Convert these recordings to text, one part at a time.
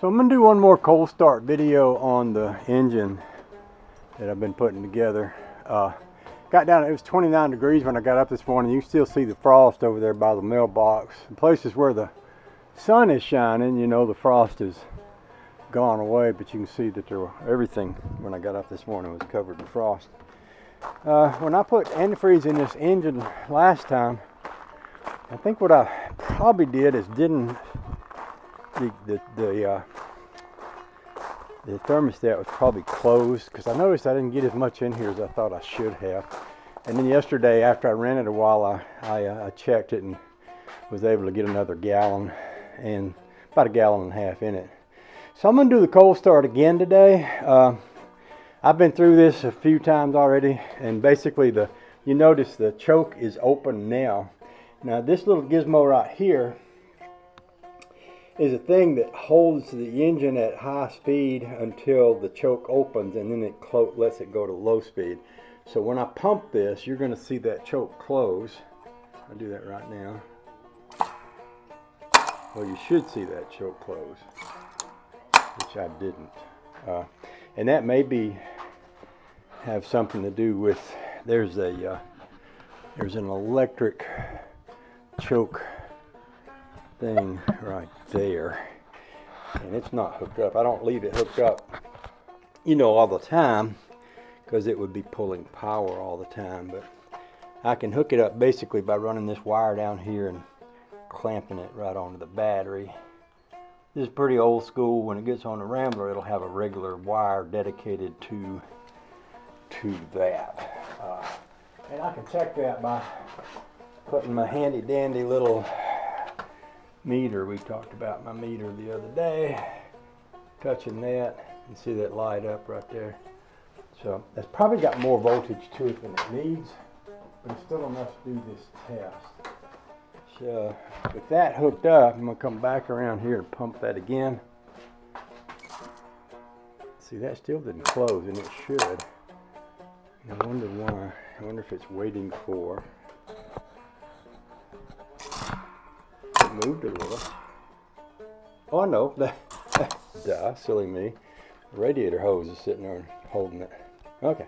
So I'm going to do one more cold start video on the engine that I've been putting together. Got down, it was 29 degrees when I got up this morning. You can still see the frost over there by the mailbox. In places where the sun is shining, you know, the frost is gone away, but you can see that everything when I got up this morning was covered in frost. When I put antifreeze in this engine last time, I think what I probably did is didn't the thermostat was probably closed, because I noticed I didn't get as much in here as I thought I should have. And then yesterday, after I ran it a while, I checked it and was able to get another gallon, and about 1.5 gallons in it. So I'm going to do the cold start again today. I've been through this a few times already, and basically you notice the choke is open now. Now this little gizmo right here is a thing that holds the engine at high speed until the choke opens, and then it lets it go to low speed. So when I pump this, you're going to see that choke close. I'll do that right now. Well, you should see that choke close, which I didn't. And that maybe have something to do with, there's an electric choke thing right there, and it's not hooked up. I don't leave it hooked up, you know, all the time, because it would be pulling power all the time. But I can hook it up basically by running this wire down here and clamping it right onto the battery. This is pretty old school. When it gets on the Rambler, it'll have a regular wire dedicated to that, and I can check that by putting my handy dandy little meter. We talked about my meter the other day, touching that, and see that light up right there. So that's probably got more voltage to it than it needs, but it's still enough to do this test. So with that hooked up, I'm going to come back around here and pump that again. See, that still didn't close, and it should. I wonder why. I wonder if it's waiting for. It moved a little. Oh no, duh, silly me. The radiator hose is sitting there holding it. Okay,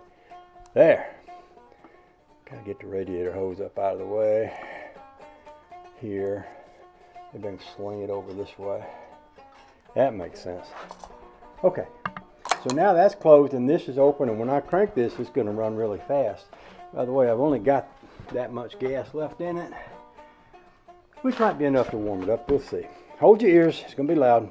there. Gotta get the radiator hose up out of the way. Here, and then sling it over this way. That makes sense. Okay, so now that's closed and this is open, and when I crank this, it's going to run really fast. By the way, I've only got that much gas left in it, which might be enough to warm it up. We'll see. Hold your ears, it's going to be loud.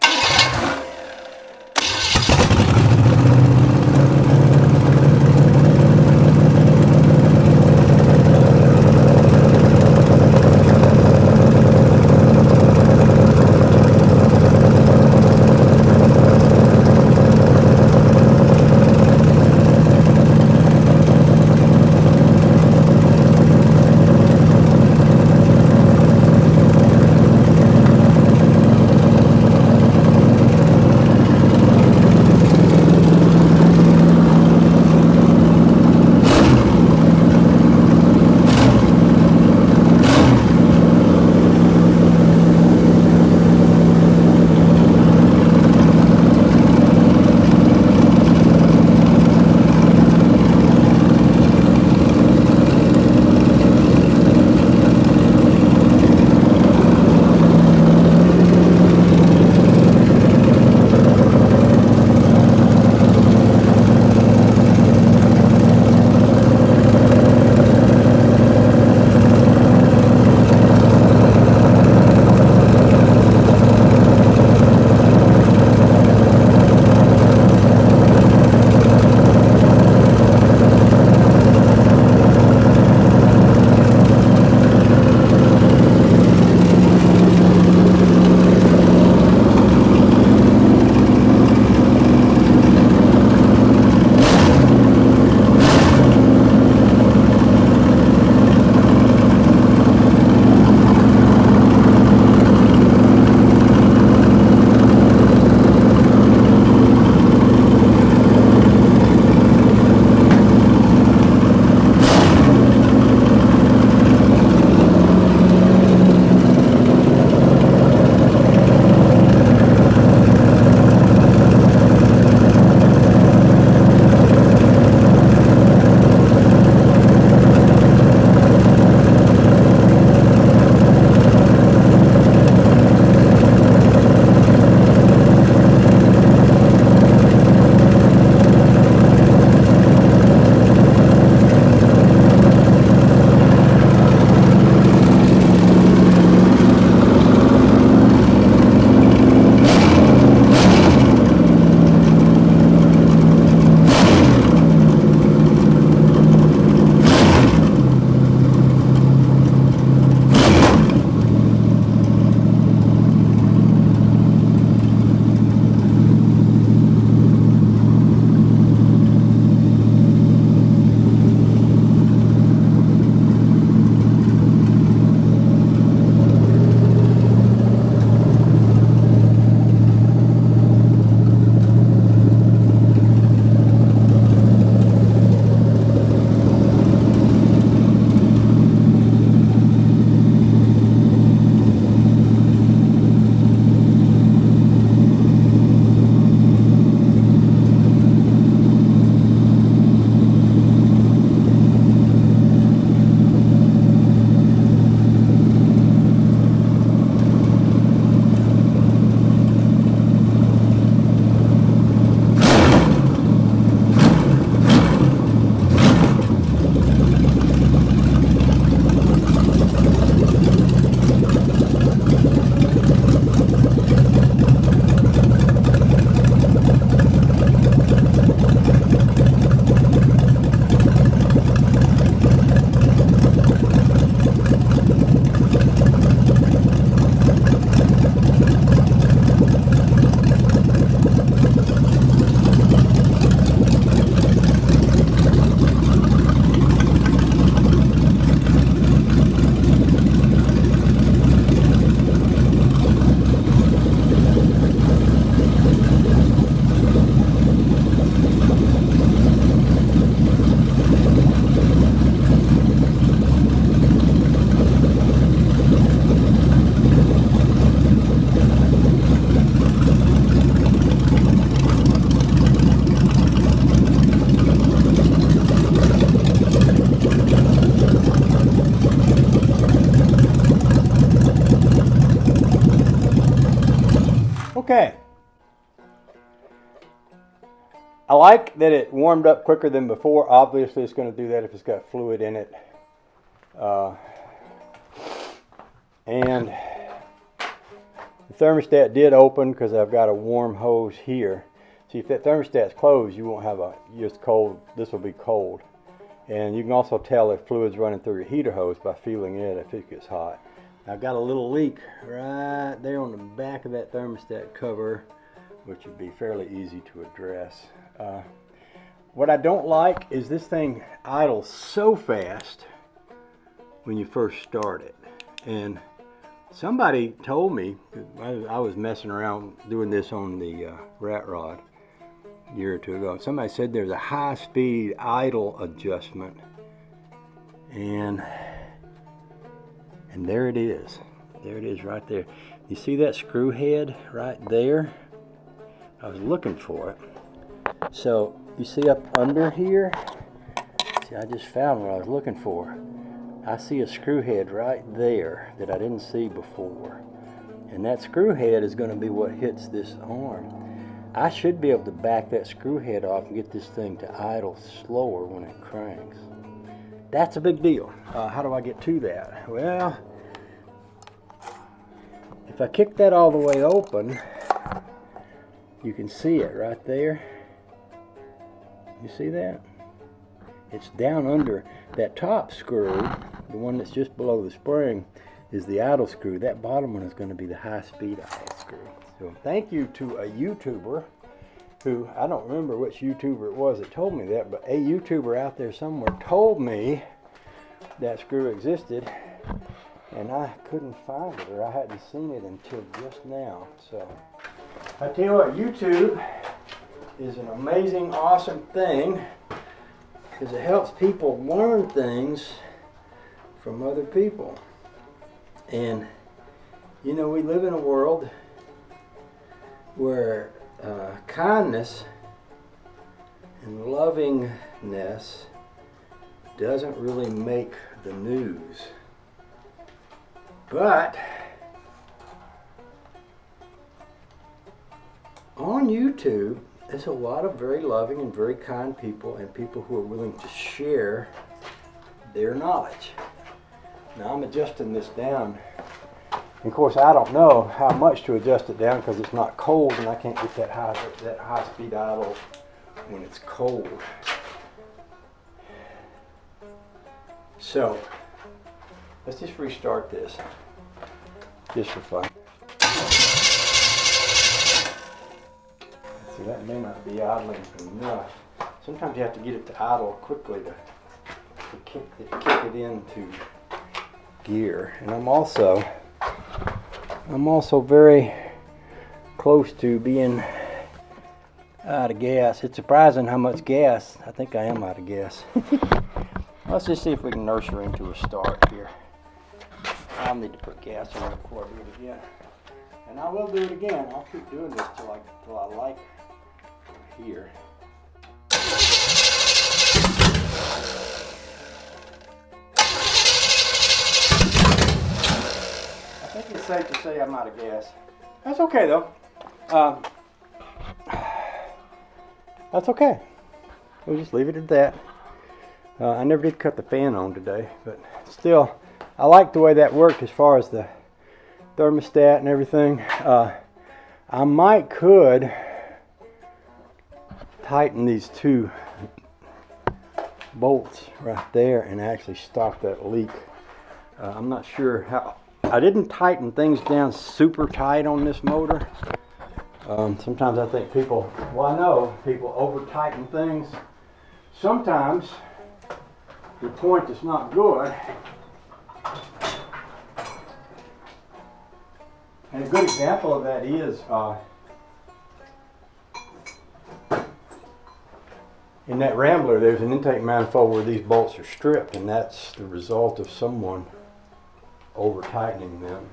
I like that it warmed up quicker than before. Obviously, it's going to do that if it's got fluid in it. And the thermostat did open because I've got a warm hose here. See, if that thermostat's closed, you won't have a just cold. This will be cold. And you can also tell if fluid's running through your heater hose by feeling it if it gets hot. I've got a little leak right there on the back of that thermostat cover, which would be fairly easy to address. What I don't like is this thing idles so fast when you first start it. And somebody told me, I was messing around doing this on the rat rod a year or two ago. Somebody said there's a high-speed idle adjustment, and there it is. There it is right there. You see that screw head right there? I was looking for it. So you see up under here? See, I just found what I was looking for. I see a screw head right there that I didn't see before. And that screw head is going to be what hits this arm. I should be able to back that screw head off and get this thing to idle slower when it cranks. That's a big deal. How do I get to that? Well, if I kick that all the way open, you can see it right there. You see that? It's down under that top screw. The one that's just below the spring is the idle screw. That bottom one is going to be the high-speed idle screw. So thank you to a YouTuber who, I don't remember which YouTuber it was that told me that, but a YouTuber out there somewhere told me that screw existed, and I couldn't find it, or I hadn't seen it until just now. So I tell you what, YouTube is an amazing, awesome thing because it helps people learn things from other people. And you know, we live in a world where kindness and lovingness doesn't really make the news. But on YouTube, there's a lot of very loving and very kind people, and people who are willing to share their knowledge. Now I'm adjusting this down. And of course, I don't know how much to adjust it down because it's not cold, and I can't get that high speed idle when it's cold. So let's just restart this, just for fun. See, that may not be idling enough. Sometimes you have to get it to idle quickly to kick it into gear. And I'm also very close to being out of gas. It's surprising how much gas. I think I am out of gas. Let's just see if we can nurse her into a start here. I'll need to put gas on it before I do it again. And I will do it again. I'll keep doing this till I like her here. I think it's safe to say I'm out of gas. That's okay though. That's okay. We'll just leave it at that. I never did cut the fan on today, but still, I like the way that worked as far as the thermostat and everything. I could tighten these two bolts right there and actually stop that leak. I'm not sure how. I didn't tighten things down super tight on this motor. Sometimes I think people, well, I know people over tighten things. Sometimes the point is not good. And a good example of that is in that Rambler, there's an intake manifold where these bolts are stripped, and that's the result of someone over tightening them.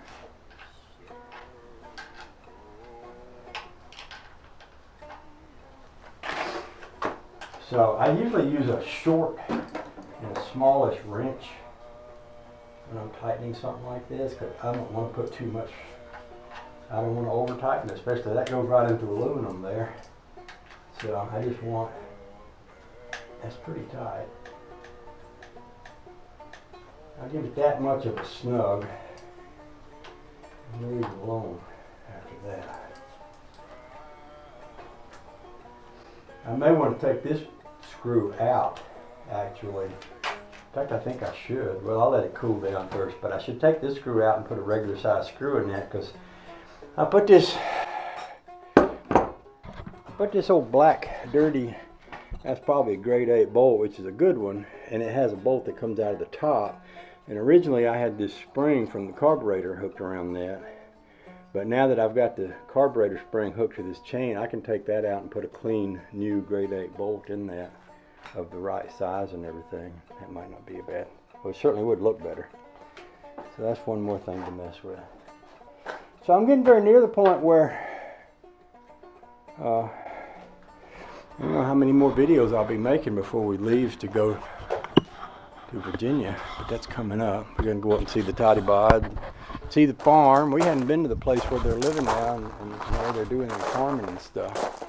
So I usually use a short and a smallish wrench when I'm tightening something like this, because I don't want to put too much. I don't want to over tighten it, especially that goes right into aluminum there. So I just want, that's pretty tight. I'll give it that much of a snug and leave it alone after that. I may want to take this screw out, actually. In fact, I think I should. Well, I'll let it cool down first, but I should take this screw out and put a regular size screw in that, because I put this old black dirty, that's probably a grade 8 bolt, which is a good one, and it has a bolt that comes out of the top. And originally I had this spring from the carburetor hooked around that, but now that I've got the carburetor spring hooked to this chain, I can take that out and put a clean new grade 8 bolt in that of the right size and everything. That might not be a bad, well, it certainly would look better. So that's one more thing to mess with. So I'm getting very near the point where I don't know how many more videos I'll be making before we leave to go to Virginia, but that's coming up. We're going to go up and see the Toddy Bod, see the farm. We hadn't been to the place where they're living now and where they're doing their farming and stuff.